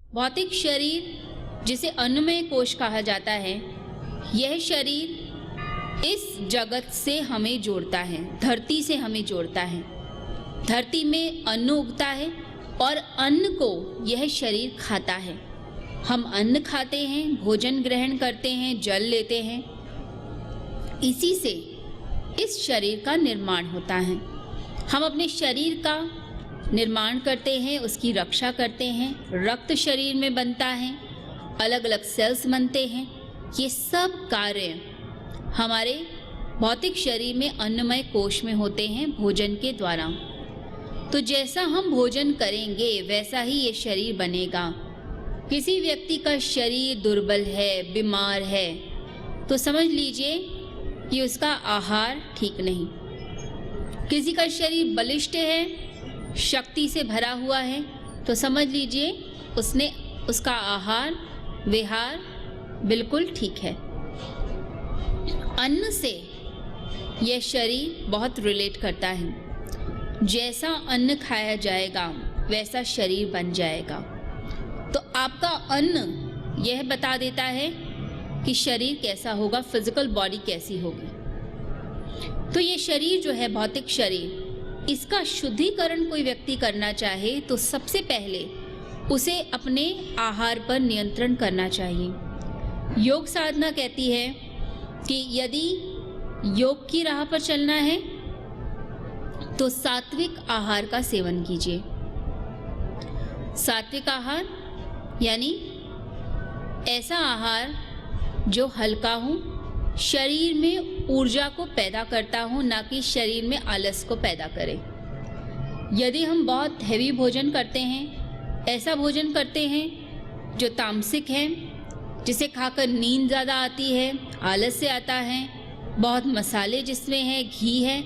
भौतिक शरीर, जिसे अन्नमय कोश कहा जाता है, यह शरीर इस जगत से हमें जोड़ता है, धरती से हमें जोड़ता है। धरती में अन्न उगता है और अन्न को यह शरीर खाता है। हम अन्न खाते हैं, भोजन ग्रहण करते हैं, जल लेते हैं। इसी से इस शरीर का निर्माण होता है। हम अपने शरीर का निर्माण करते हैं, उसकी रक्षा करते हैं। रक्त शरीर में बनता है, अलग अलग सेल्स बनते हैं। ये सब कार्य हमारे भौतिक शरीर में अन्नमय कोश में होते हैं भोजन के द्वारा। तो जैसा हम भोजन करेंगे वैसा ही ये शरीर बनेगा। किसी व्यक्ति का शरीर दुर्बल है, बीमार है, तो समझ लीजिए कि उसका आहार ठीक नहीं। किसी का शरीर बलिष्ठ है, शक्ति से भरा हुआ है, तो समझ लीजिए उसका आहार विहार बिल्कुल ठीक है। अन्न से यह शरीर बहुत रिलेट करता है। जैसा अन्न खाया जाएगा वैसा शरीर बन जाएगा। तो आपका अन्न यह बता देता है कि शरीर कैसा होगा, फिजिकल बॉडी कैसी होगी। तो ये शरीर जो है, भौतिक शरीर, इसका शुद्धिकरण कोई व्यक्ति करना चाहे तो सबसे पहले उसे अपने आहार पर नियंत्रण करना चाहिए। योग साधना कहती है कि यदि योग की राह पर चलना है तो सात्विक आहार का सेवन कीजिए। सात्विक आहार यानी ऐसा आहार जो हल्का हो, शरीर में ऊर्जा को पैदा करता हो, ना कि शरीर में आलस को पैदा करे। यदि हम बहुत हैवी भोजन करते हैं, ऐसा भोजन करते हैं जो तामसिक है, जिसे खाकर नींद ज़्यादा आती है, आलस से आता है, बहुत मसाले जिसमें है, घी है,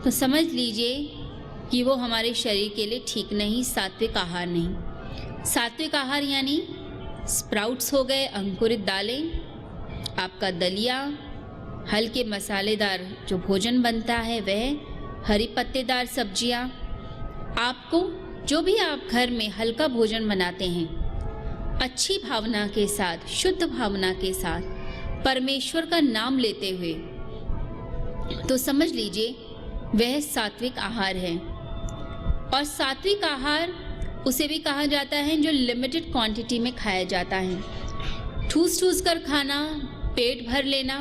तो समझ लीजिए कि वो हमारे शरीर के लिए ठीक नहीं, सात्विक आहार नहीं। सात्विक आहार यानी स्प्राउट्स हो गए, अंकुरित दालें, आपका दलिया, हल्के मसालेदार जो भोजन बनता है वह, हरी पत्तेदार सब्जियां। आपको जो भी आप घर में हल्का भोजन बनाते हैं, अच्छी भावना के साथ, शुद्ध भावना के साथ, परमेश्वर का नाम लेते हुए, तो समझ लीजिए वह सात्विक आहार है। और सात्विक आहार उसे भी कहा जाता है जो लिमिटेड क्वांटिटी में खाया जाता है। ठूस ठूस कर खाना, पेट भर लेना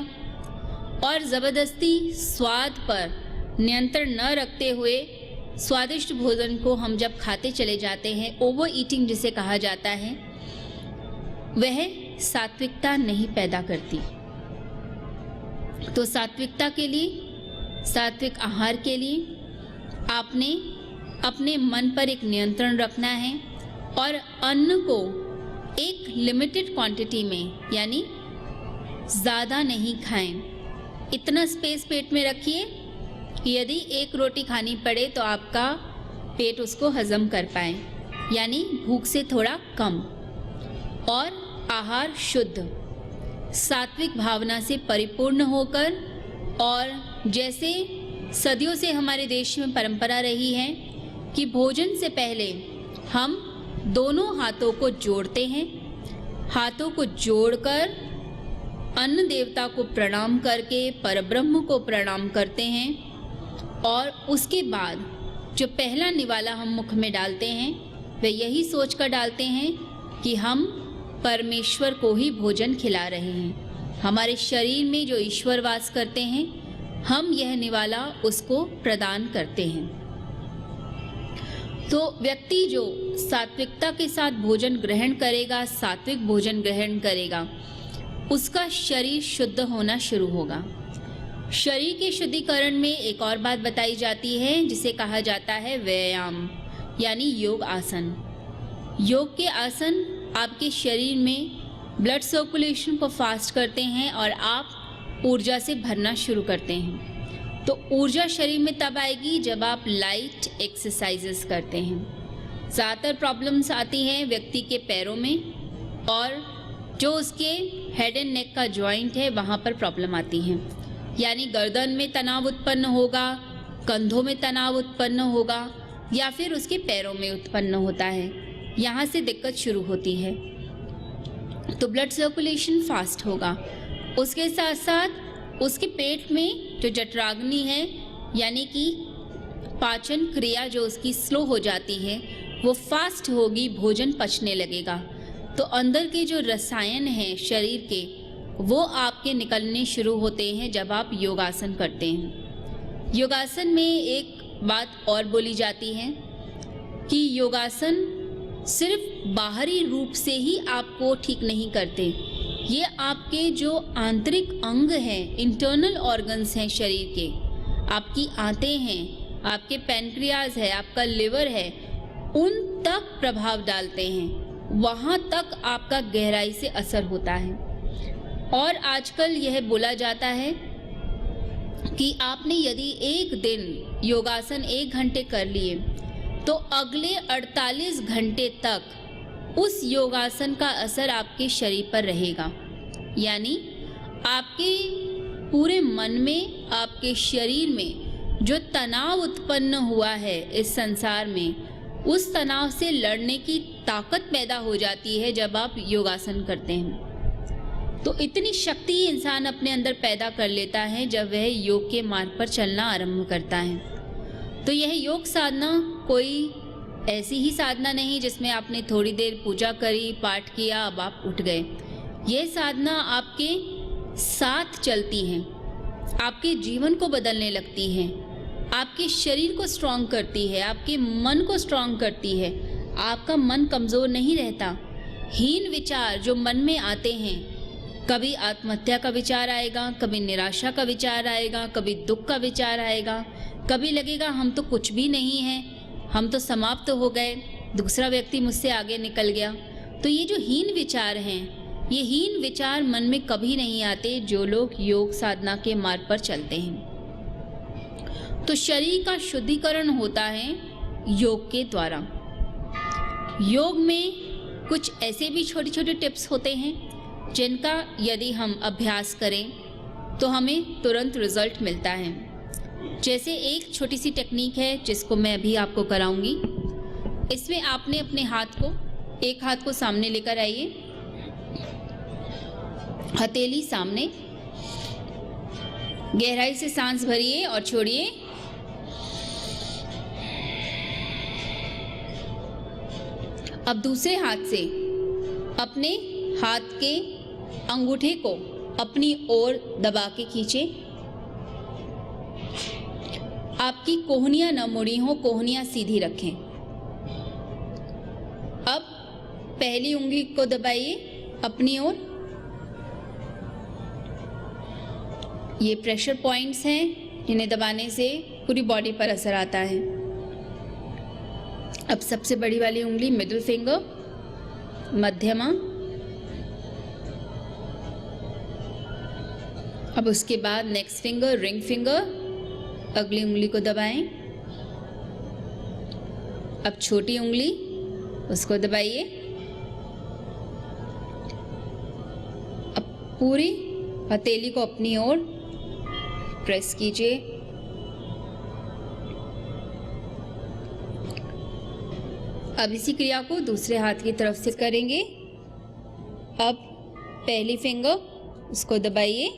और ज़बरदस्ती स्वाद पर नियंत्रण न रखते हुए स्वादिष्ट भोजन को हम जब खाते चले जाते हैं, ओवर ईटिंग जिसे कहा जाता है, वह सात्विकता नहीं पैदा करती। तो सात्विकता के लिए, सात्विक आहार के लिए आपने अपने मन पर एक नियंत्रण रखना है और अन्न को एक लिमिटेड क्वांटिटी में, यानी ज़्यादा नहीं खाएं। इतना स्पेस पेट में रखिए कि यदि एक रोटी खानी पड़े तो आपका पेट उसको हजम कर पाए, यानी भूख से थोड़ा कम। और आहार शुद्ध, सात्विक भावना से परिपूर्ण होकर, और जैसे सदियों से हमारे देश में परंपरा रही है कि भोजन से पहले हम दोनों हाथों को जोड़ते हैं, हाथों को जोड़कर अन्न देवता को प्रणाम करके परब्रह्म को प्रणाम करते हैं। और उसके बाद जो पहला निवाला हम मुख में डालते हैं वह यही सोचकर डालते हैं कि हम परमेश्वर को ही भोजन खिला रहे हैं। हमारे शरीर में जो ईश्वर वास करते हैं, हम यह निवाला उसको प्रदान करते हैं। तो व्यक्ति जो सात्विकता के साथ भोजन ग्रहण करेगा, सात्विक भोजन ग्रहण करेगा, उसका शरीर शुद्ध होना शुरू होगा। शरीर के शुद्धिकरण में एक और बात बताई जाती है जिसे कहा जाता है व्यायाम, यानी योग आसन। योग के आसन आपके शरीर में ब्लड सर्कुलेशन को फास्ट करते हैं और आप ऊर्जा से भरना शुरू करते हैं। तो ऊर्जा शरीर में तब आएगी जब आप लाइट एक्सरसाइजेस करते हैं। ज़्यादातर प्रॉब्लम्स आती हैं व्यक्ति के पैरों में, और जो उसके हेड एंड नेक का जॉइंट है वहाँ पर प्रॉब्लम आती है, यानी गर्दन में तनाव उत्पन्न होगा, कंधों में तनाव उत्पन्न होगा, या फिर उसके पैरों में उत्पन्न होता है। यहाँ से दिक्कत शुरू होती है। तो ब्लड सर्कुलेशन फास्ट होगा। उसके साथ साथ उसके पेट में जो जठराग्नि है, यानी कि पाचन क्रिया जो उसकी स्लो हो जाती है, वो फास्ट होगी, भोजन पचने लगेगा। तो अंदर के जो रसायन हैं शरीर के, वो आपके निकलने शुरू होते हैं जब आप योगासन करते हैं। योगासन में एक बात और बोली जाती है कि योगासन सिर्फ बाहरी रूप से ही आपको ठीक नहीं करते, ये आपके जो आंतरिक अंग हैं, इंटरनल ऑर्गन्स हैं शरीर के, आपकी आंतें हैं, आपके पैनक्रियाज है, आपका लिवर है, उन तक प्रभाव डालते हैं। वहाँ तक आपका गहराई से असर होता है। और आजकल यह बोला जाता है कि आपने यदि एक दिन योगासन 1 घंटे कर लिए तो अगले 48 घंटे तक उस योगासन का असर आपके शरीर पर रहेगा। यानी आपके पूरे मन में, आपके शरीर में जो तनाव उत्पन्न हुआ है इस संसार में, उस तनाव से लड़ने की ताकत पैदा हो जाती है जब आप योगासन करते हैं। तो इतनी शक्ति इंसान अपने अंदर पैदा कर लेता है जब वह योग के मार्ग पर चलना आरंभ करता है। तो यह योग साधना कोई ऐसी ही साधना नहीं जिसमें आपने थोड़ी देर पूजा करी, पाठ किया, अब आप उठ गए। यह साधना आपके साथ चलती है, आपके जीवन को बदलने लगती है, आपके शरीर को स्ट्रांग करती है, आपके मन को स्ट्रांग करती है। आपका मन कमज़ोर नहीं रहता। हीन विचार जो मन में आते हैं, कभी आत्महत्या का विचार आएगा, कभी निराशा का विचार आएगा, कभी दुख का विचार आएगा, कभी लगेगा हम तो कुछ भी नहीं हैं, हम तो समाप्त हो गए, दूसरा व्यक्ति मुझसे आगे निकल गया। तो ये जो हीन विचार हैं, ये हीन विचार मन में कभी नहीं आते जो लोग योग साधना के मार्ग पर चलते हैं। तो शरीर का शुद्धिकरण होता है योग के द्वारा। योग में कुछ ऐसे भी छोटे छोटे टिप्स होते हैं जिनका यदि हम अभ्यास करें तो हमें तुरंत रिजल्ट मिलता है। जैसे एक छोटी सी टेक्निक है जिसको मैं अभी आपको कराऊंगी। इसमें आपने अपने हाथ को, एक हाथ को सामने लेकर आइए, हथेली सामने, गहराई से सांस भरिए और छोड़िए। अब दूसरे हाथ से अपने हाथ के अंगूठे को अपनी ओर दबा के खींचे। आपकी कोहनियां न मुड़ी हो, कोहनियां सीधी रखें। अब पहली उंगली को दबाइए अपनी ओर। ये प्रेशर पॉइंट्स हैं, इन्हें दबाने से पूरी बॉडी पर असर आता है। अब सबसे बड़ी वाली उंगली मिडिल फिंगर, मध्यमा, अब उसके बाद नेक्स्ट फिंगर, रिंग फिंगर, अगली उंगली को दबाएं। अब छोटी उंगली, उसको दबाइए। अब पूरी हथेली को अपनी ओर प्रेस कीजिए। अब इसी क्रिया को दूसरे हाथ की तरफ से करेंगे। अब पहली फिंगर, उसको दबाइए,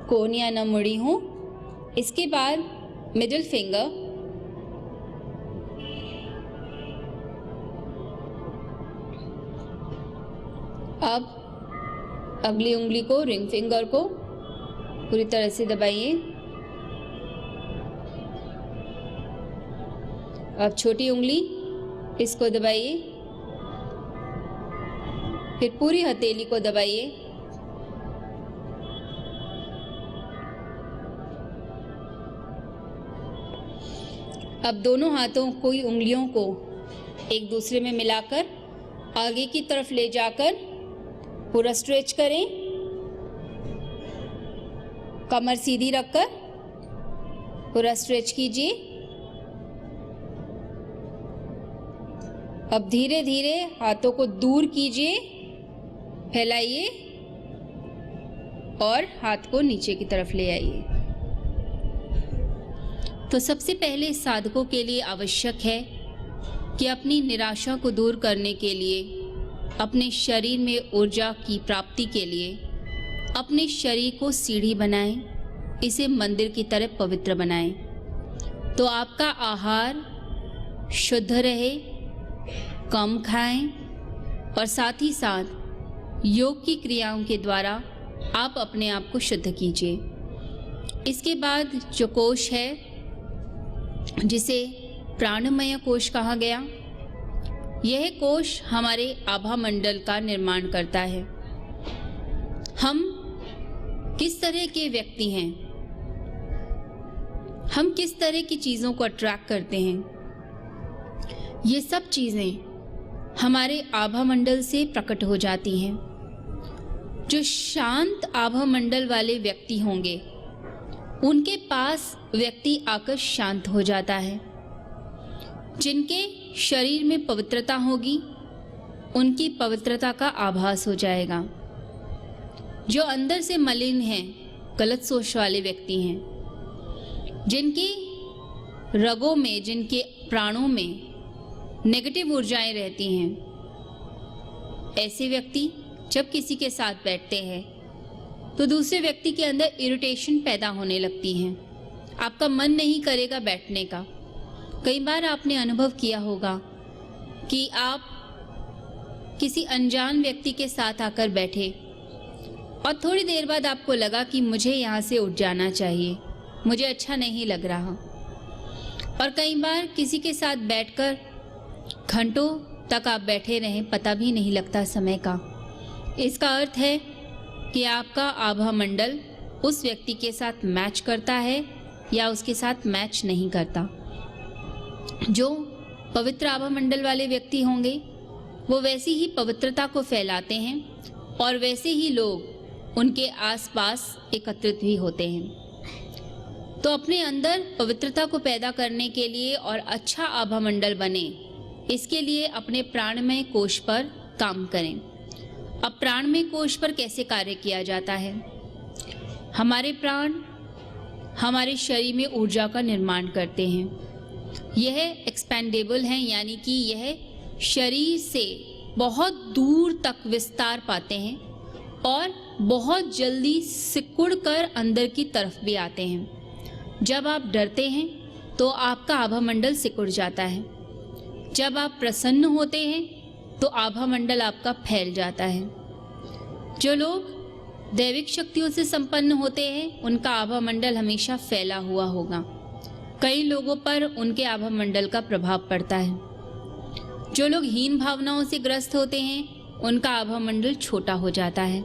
कोहनियां न मुड़ी हो। इसके बाद मिडिल फिंगर, अब अगली उंगली को, रिंग फिंगर को पूरी तरह से दबाइए। अब छोटी उंगली, इसको दबाइए, फिर पूरी हथेली को दबाइए। अब दोनों हाथों की उंगलियों को एक दूसरे में मिलाकर आगे की तरफ ले जाकर पूरा स्ट्रेच करें। कमर सीधी रखकर पूरा स्ट्रेच कीजिए। अब धीरे धीरे हाथों को दूर कीजिए, फैलाइए और हाथ को नीचे की तरफ ले आइए। तो सबसे पहले साधकों के लिए आवश्यक है कि अपनी निराशा को दूर करने के लिए, अपने शरीर में ऊर्जा की प्राप्ति के लिए अपने शरीर को सीढ़ी बनाएं, इसे मंदिर की तरह पवित्र बनाएं। तो आपका आहार शुद्ध रहे, कम खाएं और साथ ही साथ योग की क्रियाओं के द्वारा आप अपने आप को शुद्ध कीजिए। इसके बाद जो कोश है, जिसे प्राणमय कोश कहा गया, यह कोश हमारे आभा मंडल का निर्माण करता है। हम किस तरह के व्यक्ति हैं, हम किस तरह की चीज़ों को अट्रैक्ट करते हैं, ये सब चीज़ें हमारे आभा मंडल से प्रकट हो जाती हैं। जो शांत आभा मंडल वाले व्यक्ति होंगे, उनके पास व्यक्ति आकर शांत हो जाता है। जिनके शरीर में पवित्रता होगी, उनकी पवित्रता का आभास हो जाएगा। जो अंदर से मलिन हैं, गलत सोच वाले व्यक्ति हैं, जिनकी रगों में, जिनके प्राणों में नेगेटिव ऊर्जाएं रहती हैं, ऐसे व्यक्ति जब किसी के साथ बैठते हैं तो दूसरे व्यक्ति के अंदर इरिटेशन पैदा होने लगती है। आपका मन नहीं करेगा बैठने का। कई बार आपने अनुभव किया होगा कि आप किसी अनजान व्यक्ति के साथ आकर बैठे और थोड़ी देर बाद आपको लगा कि मुझे यहाँ से उठ जाना चाहिए, मुझे अच्छा नहीं लग रहा। और कई बार किसी के साथ बैठकर घंटों तक आप बैठे रहें, पता भी नहीं लगता समय का। इसका अर्थ है कि आपका आभा मंडल उस व्यक्ति के साथ मैच करता है या उसके साथ मैच नहीं करता। जो पवित्र आभा मंडल वाले व्यक्ति होंगे, वो वैसी ही पवित्रता को फैलाते हैं और वैसे ही लोग उनके आसपास एकत्रित भी होते हैं। तो अपने अंदर पवित्रता को पैदा करने के लिए और अच्छा आभा मंडल बने, इसके लिए अपने प्राणमय कोश पर काम करें। अब प्राणमय कोश पर कैसे कार्य किया जाता है? हमारे प्राण हमारे शरीर में ऊर्जा का निर्माण करते हैं। यह एक्सपेंडेबल हैं, यानी कि यह शरीर से बहुत दूर तक विस्तार पाते हैं और बहुत जल्दी सिकुड़ कर अंदर की तरफ भी आते हैं। जब आप डरते हैं तो आपका आभा मंडल सिकुड़ जाता है। जब आप प्रसन्न होते हैं तो आभा मंडल आपका फैल जाता है। जो लोग दैविक शक्तियों से संपन्न होते हैं, उनका आभा मंडल हमेशा फैला हुआ होगा। कई लोगों पर उनके आभा मंडल का प्रभाव पड़ता है। जो लोग हीन भावनाओं से ग्रस्त होते हैं, उनका आभा मंडल छोटा हो जाता है।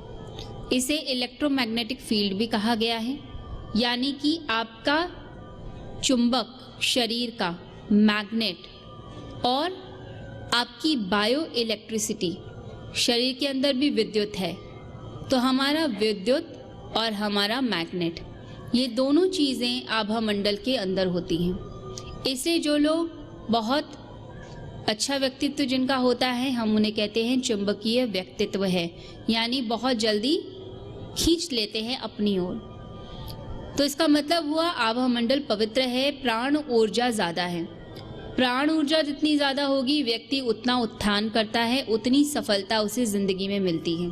इसे इलेक्ट्रोमैग्नेटिक फील्ड भी कहा गया है, यानी कि आपका चुंबक शरीर का मैग्नेट और आपकी बायो इलेक्ट्रिसिटी, शरीर के अंदर भी विद्युत है, तो हमारा विद्युत और हमारा मैग्नेट, ये दोनों चीज़ें आभा मंडल के अंदर होती हैं। इससे जो लोग बहुत अच्छा व्यक्तित्व जिनका होता है, हम उन्हें कहते हैं चुंबकीय व्यक्तित्व है, यानी बहुत जल्दी खींच लेते हैं अपनी ओर। तो इसका मतलब हुआ आभा मंडल पवित्र है, प्राण ऊर्जा ज़्यादा है। प्राण ऊर्जा जितनी ज़्यादा होगी, व्यक्ति उतना उत्थान करता है, उतनी सफलता उसे ज़िंदगी में मिलती है।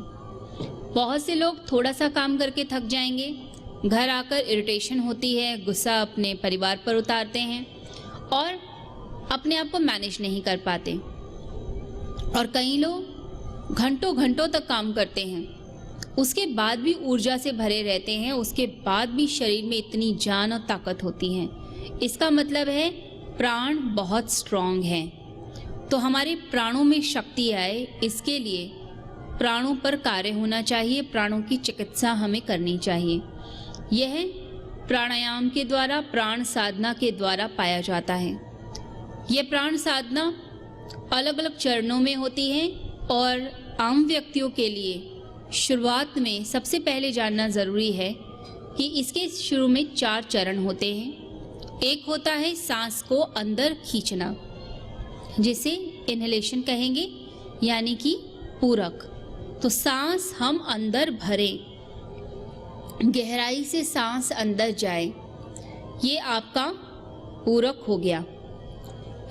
बहुत से लोग थोड़ा सा काम करके थक जाएंगे, घर आकर इरिटेशन होती है, गुस्सा अपने परिवार पर उतारते हैं और अपने आप को मैनेज नहीं कर पाते। और कई लोग घंटों घंटों तक काम करते हैं, उसके बाद भी ऊर्जा से भरे रहते हैं, उसके बाद भी शरीर में इतनी जान और ताकत होती है। इसका मतलब है प्राण बहुत स्ट्रांग हैं। तो हमारे प्राणों में शक्ति आए, इसके लिए प्राणों पर कार्य होना चाहिए, प्राणों की चिकित्सा हमें करनी चाहिए। यह प्राणायाम के द्वारा, प्राण साधना के द्वारा पाया जाता है। यह प्राण साधना अलग अलग चरणों में होती है और आम व्यक्तियों के लिए शुरुआत में सबसे पहले जानना ज़रूरी है कि इसके शुरू में 4 चरण होते हैं। एक होता है सांस को अंदर खींचना, जिसे इनहेलेशन कहेंगे, यानी कि पूरक। तो सांस हम अंदर भरें, गहराई से सांस अंदर जाए, ये आपका पूरक हो गया।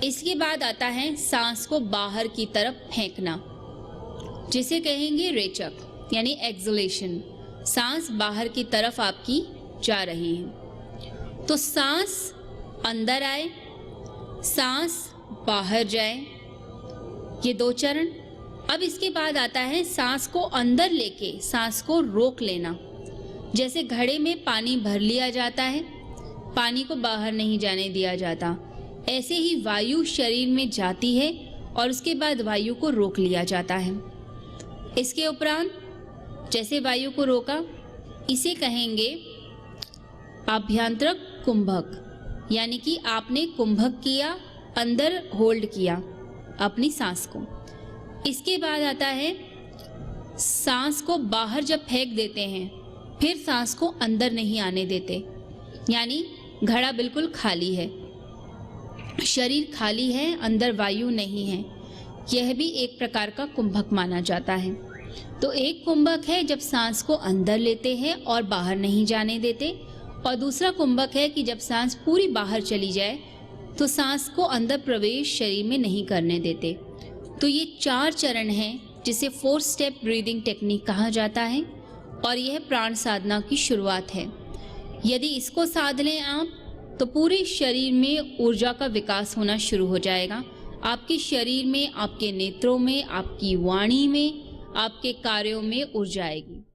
इसके बाद आता है सांस को बाहर की तरफ फेंकना, जिसे कहेंगे रेचक यानी एक्सलेशन। सांस बाहर की तरफ आपकी जा रही है। तो सांस अंदर आए, सांस बाहर जाए, ये 2 चरण। अब इसके बाद आता है सांस को अंदर लेके सांस को रोक लेना। जैसे घड़े में पानी भर लिया जाता है, पानी को बाहर नहीं जाने दिया जाता, ऐसे ही वायु शरीर में जाती है और उसके बाद वायु को रोक लिया जाता है। इसके उपरांत जैसे वायु को रोका, इसे कहेंगे आभ्यंतरक कुंभक, यानी कि आपने कुंभक किया, अंदर होल्ड किया अपनी सांस को। इसके बाद आता है सांस को बाहर जब फेंक देते हैं, फिर सांस को अंदर नहीं आने देते, यानी घड़ा बिल्कुल खाली है, शरीर खाली है, अंदर वायु नहीं है। यह भी एक प्रकार का कुंभक माना जाता है। तो एक कुंभक है जब सांस को अंदर लेते हैं और बाहर नहीं जाने देते, और दूसरा कुंभक है कि जब सांस पूरी बाहर चली जाए तो सांस को अंदर प्रवेश शरीर में नहीं करने देते। तो ये 4 चरण हैं जिसे 4 स्टेप ब्रीदिंग टेक्निक कहा जाता है, और यह प्राण साधना की शुरुआत है। यदि इसको साध लें आप, तो पूरे शरीर में ऊर्जा का विकास होना शुरू हो जाएगा। आपके शरीर में, आपके नेत्रों में, आपकी वाणी में, आपके कार्यों में ऊर्जा आएगी।